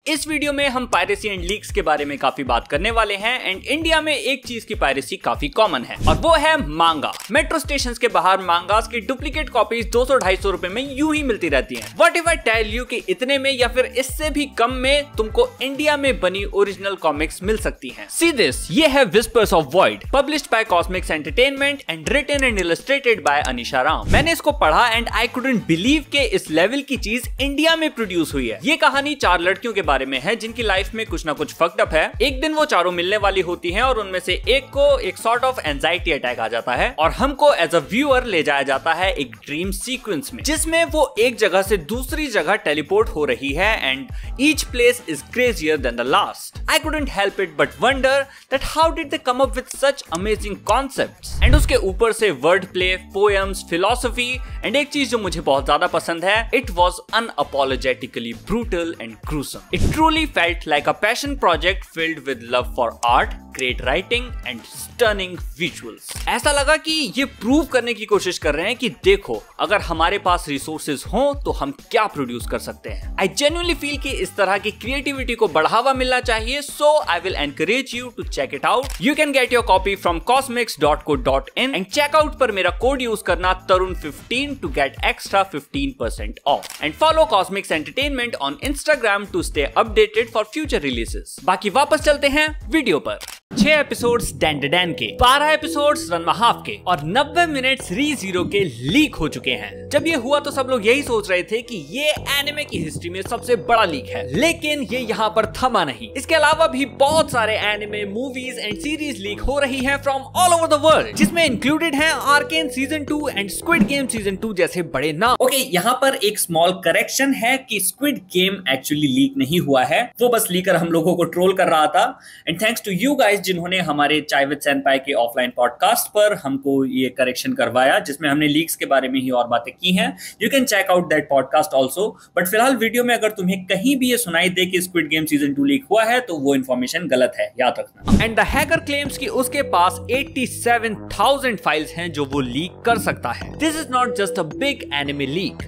इस वीडियो में हम पायरेसी एंड लीक्स के बारे में काफी बात करने वाले हैं एंड इंडिया में एक चीज की पायरेसी काफी कॉमन है और वो है मांगा। मेट्रो स्टेशन के बाहर मांगास की डुप्लीकेट कॉपीज 200-250 रुपए में यूं ही मिलती रहती हैं। What if I tell you कि इतने में या फिर इससे भी कम में तुमको इंडिया में बनी ओरिजिनल कॉमिक्स मिल सकती हैं। सी दिस, ये है whispers of void, published by Cosmics Entertainment and written and illustrated by Anisha Ram. मैंने इसको पढ़ा एंड आई कुडंट बिलीव के इस लेवल की चीज इंडिया में प्रोड्यूस हुई है। ये कहानी 4 लड़कियों के बारे में है जिनकी लाइफ में कुछ ना कुछ फक्ड अप है। एक दिन वो चारों मिलने वाली होती हैं और उनमें से एक को एक सॉर्ट ऑफ एंजाइटी अटैक आ जाता है और हमको एज अ व्यूअर ले जाया जाता है एक ड्रीम सीक्वेंस में जिसमें वो एक जगह से दूसरी जगह टेलीपोर्ट हो रही है and each place is crazier than the last. I couldn't help it but wonder that how did they come up with such amazing concepts and उसके ऊपर से word play, poems, philosophy and एक चीज जो मुझे बहुत ज्यादा पसंद है, it was unapologetically brutal and gruesome. It truly felt like a passion project filled with love for art, great writing and stunning visuals। ऐसा लगा कि ये प्रूव करने की कोशिश कर रहे हैं कि देखो, अगर हमारे पास रिसोर्सेज हो तो हम क्या प्रोड्यूस कर सकते हैं। I genuinely feel कि इस तरह की क्रिएटिविटी को बढ़ावा मिलना चाहिए, so I will encourage you to check it out। You can get your copy from cosmics.co.in and checkout पर मेरा कोड यूज करना tarun15 to get extra 15% off and follow Cosmics Entertainment on Instagram to stay updated for future releases। बाकी वापस चलते हैं video पर। 6 episodes Dan के, 12 episodes run half के और 90 मिनट्स री-0 के लीक हो चुके हैं। जब ये हुआ तो सब लोग यही सोच रहे थे कि ये एनिमे की हिस्ट्री में सबसे बड़ा लीक है, लेकिन ये यहाँ पर थमा नहीं। इसके अलावा भी बहुत सारे anime, movies and series leak हो रही हैं from all over the world, जिसमें इंक्लूडेड हैं arcane season 2 and squid game season 2 जैसे बड़े नाम। ओके, यहाँ पर एक स्मॉल करेक्शन है कि स्क्विड गेम एक्चुअली लीक नहीं हुआ है, वो बस लीकर हम लोगों को ट्रोल कर रहा था। And thanks to you guys जिन्होंने हमारे चाय विद सेनपाई के ऑफलाइन पॉडकास्ट पर हमको ये करेक्शन करवाया, जिसमें हमने लीक्स के बारे में ही और बातें की हैं। You can check out that podcast also. But फिलहाल वीडियो में अगर तुम्हें कहीं भी ये सुनाई दे कि स्क्विड गेम सीजन 2 लीक हुआ है तो वो इन्फॉर्मेशन गलत है, याद रखना। एंड द हैकर क्लेम्स कि उसके पास 87,000 फाइल्स हैं जो वो लीक कर सकता है। This is not just a big anime leak,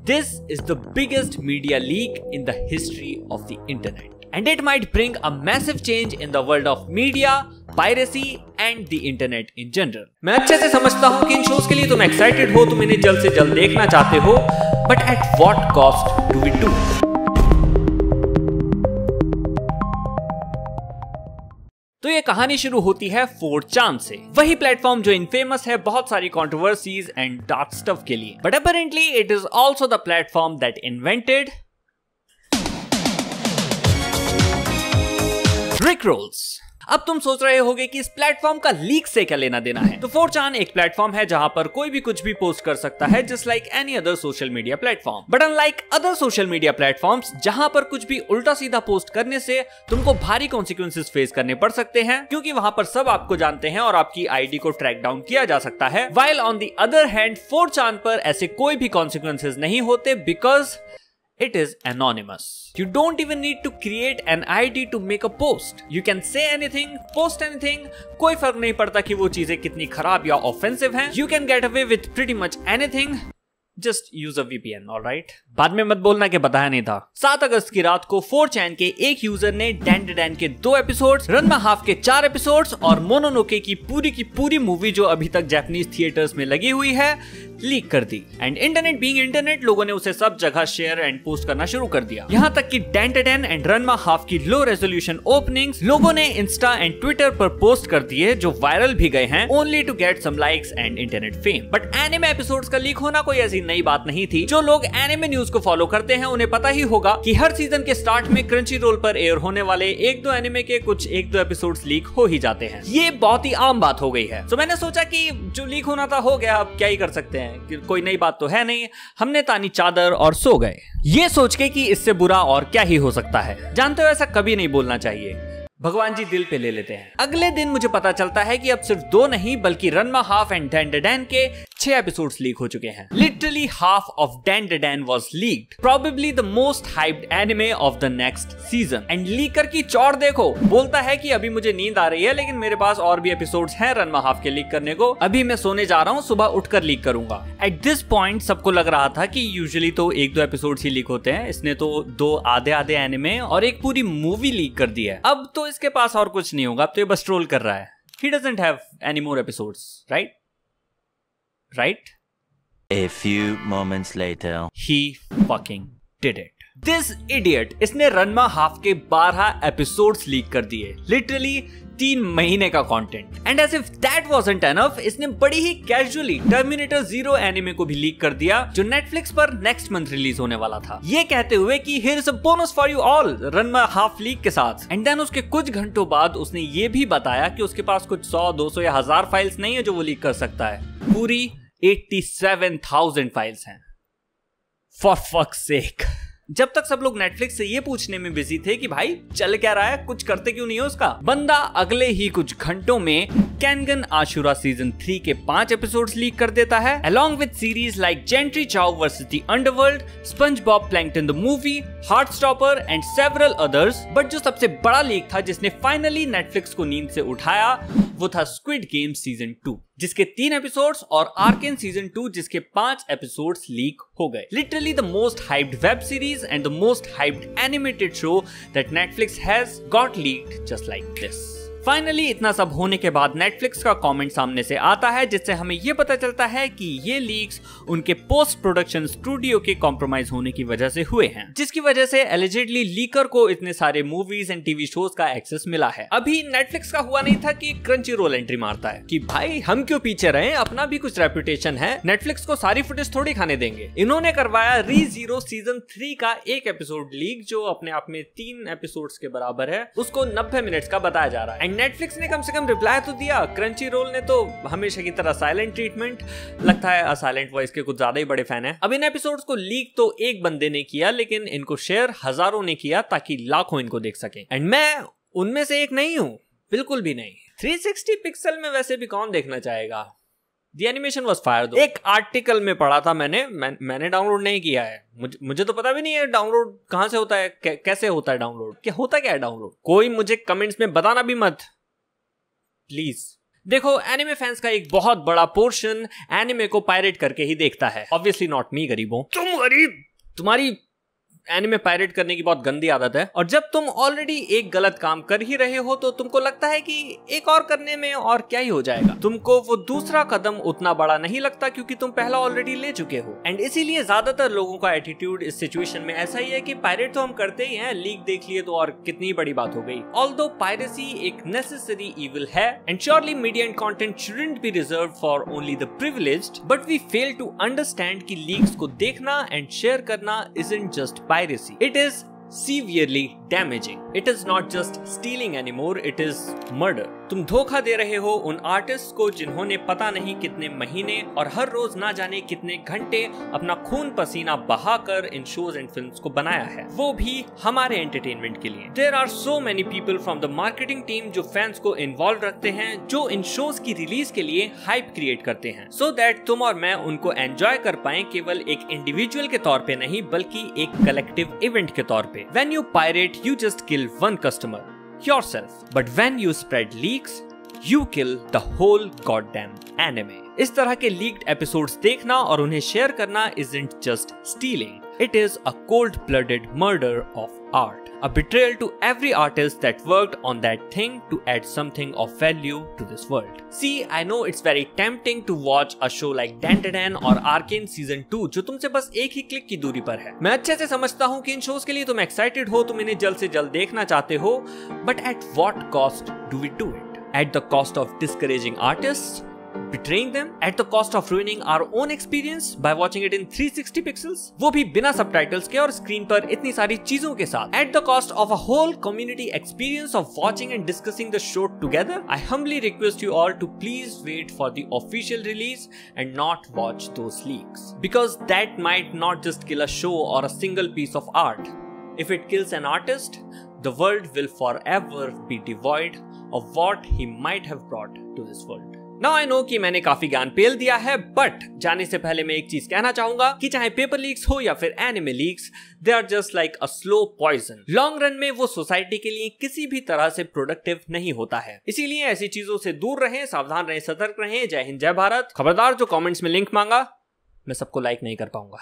this is the biggest media leak in the history of the internet and it might bring a massive change in the world of media, piracy and the internet in general। मैं अच्छे से समझता हूँ कि इन shows के लिए तुम excited हो, तुम इन्हें जल्द से जल्द देखना चाहते हो, but at what cost do we do? तो ये कहानी शुरू होती है 4chan से, वही प्लेटफॉर्म जो इनफेमस है बहुत सारी कंट्रोवर्सीज एंड डार्क स्टफ के लिए। But apparently it is also the platform that invented Rickrolls। अब तुम सोच रहे होगे कि इस प्लेटफॉर्म का लीक से क्या लेना देना है। तो 4chan एक प्लेटफॉर्म है जहां पर कोई भी कुछ भी पोस्ट कर सकता है, just like any other social media platform. But unlike other social media platforms जहां पर कुछ भी उल्टा सीधा पोस्ट करने से तुमको भारी कॉन्सिक्वेंसेस फेस करने पड़ सकते हैं, क्योंकि वहां पर सब आपको जानते हैं और आपकी आईडी को ट्रैक डाउन किया जा सकता है। While on the other hand 4chan पर ऐसे कोई भी कॉन्सिक्वेंसेस नहीं होते, because it is anonymous। You don't even need to create an ID to make a post। You can say anything, post anything, कोई फर्क नहीं पड़ता कि वो चीजें कितनी खराब या ऑफेंसिव हैं। You can get away with pretty much anything। Just use a VPN, alright? बाद में मत बोलना कि बताया नहीं था। 7 अगस्त की रात को 4chan के एक यूजर ने डैन के 2 एपिसोड्स, रन्मा हाफ के 4 एपिसोड्स और मोनोनोके की पूरी मूवी जो अभी तक जापानीज थिएटर्स में लगी हुई है लीक कर दी। एंड इंटरनेट बीइंग इंटरनेट, लोगों ने उसे सब जगह शेयर एंड पोस्ट करना शुरू कर दिया। यहाँ तक कि डैन एंड रन्मा हाफ की लो रेजोल्यूशन ओपनिंग्स लोगों ने इंस्टा एंड ट्विटर पर पोस्ट कर दिए, जो वायरल भी गए हैं, only to get some likes and internet fame. But anime episodes का लीक होना कोई ऐसी नई बात नहीं थी। जो लोग एनिमे न्यूज को फॉलो करते हैं उन्हें पता ही होगा कि हर सीजन के स्टार्ट में क्रंची रोल पर एयर होने वाले 1-2 एनिमे के कुछ 1-2 एपिसोड्स लीक हो ही जाते हैं। ये बहुत ही आम बात हो गई है। तो मैंने सोचा कि जो लीक होना था हो गया, अब क्या ही कर सकते हैं, कोई नई बात तो है नहीं। हमने तानी चादर और सो गए, ये सोच के कि इससे बुरा और क्या ही हो सकता है। जानते हो, ऐसा कभी नहीं बोलना चाहिए, भगवान जी दिल पे ले लेते हैं। अगले दिन मुझे पता चलता है कि अब सिर्फ 2 नहीं बल्कि रन्मा हाफ एंड डैन के 6 एपिसोड्स लीक हो चुके हैं। Literally half of Dan was leaked, probably the most hyped anime of the next season. And liquor की चौड़ देखो, बोलता है कि अभी मुझे नींद आ रही है लेकिन मेरे पास और भी एपिसोड्स हैं रनमा हाफ के लीक करने को, अभी मैं सोने जा रहा हूँ, सुबह उठकर लीक करूंगा। एट दिस पॉइंट सबको लग रहा था कि यूजुअली तो 1-2 एपिसोड्स ही लीक होते हैं, इसने तो 2 आधे एनिमे और एक पूरी मूवी लीक कर दी है। अब तो इसके पास और कुछ नहीं होगा, अब तो ये बस ट्रोल कर रहा है। He doesn't have any more episodes, right? Right? A few moments later. He fucking did it. This idiot, इसने रनमा हाफ के 12 एपिसोड्स लीक कर दिए, लिटरली 3 महीने का content. And as if that wasn't enough, इसने बड़ी ही कैजुअली टर्मिनेटर 0 एनिमे को भी लीक कर दिया, जो नेटफ्लिक्स पर नेक्स्ट मंथ रिलीज होने वाला था, ये कहते हुए कि here is a bonus for you all रनमा हाफ लीक के साथ। एंड देन उसके कुछ घंटों बाद उसने ये भी बताया कि उसके पास कुछ 100, 200 या 1000 फाइल्स नहीं है जो वो लीक कर सकता है, पूरी 87,000 फाइल्स हैं। फॉर फक्स सेक। जब तक सब लोग नेटफ्लिक्स से ये पूछने में बिजी थे कि भाई चल क्या रहा है, कुछ करते क्यों नहीं हो उसका, बंदा अगले ही कुछ घंटों में कैनगन आशुरा सीजन 3 के 5 एपिसोड्स लीक कर देता है, along with series like Gentry Chow vs the Underworld, SpongeBob Plankton the movie, Heartstopper and several others। But जो सबसे बड़ा लीक था जिसने फाइनली नेटफ्लिक्स को नींद से उठाया, वो था स्क्विड गेम सीजन 2, जिसके 3 एपिसोड्स और आर्केन सीजन 2 जिसके 5 एपिसोड्स लीक हो गए। Literally the most hyped web series and the most hyped animated show that Netflix has got leaked just like this. Finally इतना सब होने के बाद नेटफ्लिक्स का कमेंट सामने से आता है, जिससे हमें यह पता चलता है कि ये लीक्स उनके पोस्ट प्रोडक्शन स्टूडियो के कॉम्प्रोमाइज होने की वजह से हुए हैं, जिसकी वजह से एलिजिडली लीकर को इतने सारे मूवीज एंड टीवी शोज का एक्सेस मिला है। अभी नेटफ्लिक्स का हुआ नहीं था कि क्रंची रोल एंट्री मारता है कि भाई हम क्यों पीछे रहे, अपना भी कुछ रेपुटेशन है, नेटफ्लिक्स को सारी फुटेज थोड़ी खाने देंगे। इन्होंने करवाया री-0 सीजन 3 का एक एपिसोड लीक, जो अपने आप में 3 एपिसोड्स के बराबर है, उसको 90 मिनट्स का बताया जा रहा है। नेटफ्लिक्स ने कम से कम रिप्लाई तो दिया, क्रंची रोल ने तो हमेशा की तरह साइलेंट ट्रीटमेंट, लगता है साइलेंट वॉइस के कुछ ज्यादा ही बड़े फैन है। अब इन एपिसोड्स को लीक तो एक बंदे ने किया, लेकिन इनको शेयर हजारों ने किया ताकि लाखों इनको देख सके, एंड मैं उनमें से एक नहीं हूं, बिल्कुल भी नहीं। 360 पिक्सल में वैसे भी कौन देखना चाहेगा। The animation was fire though। एक आर्टिकल में पढ़ा था मैंने डाउनलोड नहीं किया है, मुझे तो पता भी नहीं है डाउनलोड कहां से होता है, कैसे होता है डाउनलोड, क्या है डाउनलोड, कोई मुझे कमेंट्स में बताना भी मत प्लीज। देखो, एनिमे फैंस का एक बहुत बड़ा पोर्शन एनिमे को पायरेट करके ही देखता है। ऑब्वियसली नॉट मी, गरीबों, तुम गरीब, तुम्हारी एनिमे पायरेट करने की बहुत गंदी आदत है, और जब तुम ऑलरेडी एक गलत काम कर ही रहे हो तो तुमको लगता है कि एक और करने में और क्या ही हो जाएगा, तुमको वो दूसरा कदम उतना बड़ा नहीं लगता क्योंकि तुम पहला ऑलरेडी ले चुके हो। एंड इसीलिए ज्यादातर लोगों का एटीट्यूड इस सिचुएशन में ऐसा ही है कि पायरेट तो हम करते ही हैं, लीक देख लिए तो और कितनी बड़ी बात हो गई। ऑल्दो पायरेसी एक नेसेसरी इविल है, and surely media and content shouldn't be reserved for only the privileged, but we fail to understand कि लीक्स को देखना एंड शेयर करना isn't just piracy, it is severely damaging. It is not just stealing anymore, it is murder. तुम धोखा दे रहे हो उन artist को जिन्होंने पता नहीं कितने महीने और हर रोज ना जाने कितने घंटे अपना खून पसीना बहाकर इन शोज एंड फिल्म्स को बनाया है, वो भी हमारे एंटरटेनमेंट के लिए। There are so many people from the marketing team जो फैंस को इन्वॉल्व रखते हैं, जो इन शोज की रिलीज के लिए हाइप क्रिएट करते हैं, so that तुम और मैं उनको एंजॉय कर पाए, केवल एक इंडिविजुअल के तौर पे नहीं बल्कि एक कलेक्टिव इवेंट के तौर पे। When you pirate, you just kill one customer, yourself. But when you spread leaks, you kill the whole goddamn anime. इस तरह के लीक्ड एपिसोड्स देखना और उन्हें शेयर करना isn't just stealing. It is a cold-blooded murder of art. A betrayal to every artist that worked on that thing to add something of value to this world. See, I know it's very tempting to watch a show like Dan और Arcane Season 2 जो तुमसे बस एक ही click की दूरी पर है। मैं अच्छे से समझता हूँ कि इन शोज के लिए तुम एक्साइटेड हो, तुम इन्हें जल्द से जल्द देखना चाहते हो, but at what cost do we do it? At the cost of discouraging artists? Betraying them at the cost of ruining our own experience by watching it in 360 pixels, वो भी बिना सबटाइटल्स के और स्क्रीन पर इतनी सारी चीजों के साथ, at the cost of a whole community experience of watching and discussing the show together. I humbly request you all to please wait for the official release and not watch those leaks, because that might not just kill a show or a single piece of art. If it kills an artist, the world will forever be devoid of what he might have brought to this world. Now I know कि मैंने काफी ज्ञान पेल दिया है, but जाने से पहले मैं एक चीज कहना चाहूंगा कि चाहे पेपर लीक्स हो या फिर anime leaks, they are just like a slow poison. Long run में वो सोसाइटी के लिए किसी भी तरह से प्रोडक्टिव नहीं होता है। इसीलिए ऐसी चीजों से दूर रहें, सावधान रहें, सतर्क रहें। जय हिंद, जय भारत। खबरदार जो कमेंट्स में लिंक मांगा मैं सबको लाइक नहीं कर पाऊंगा।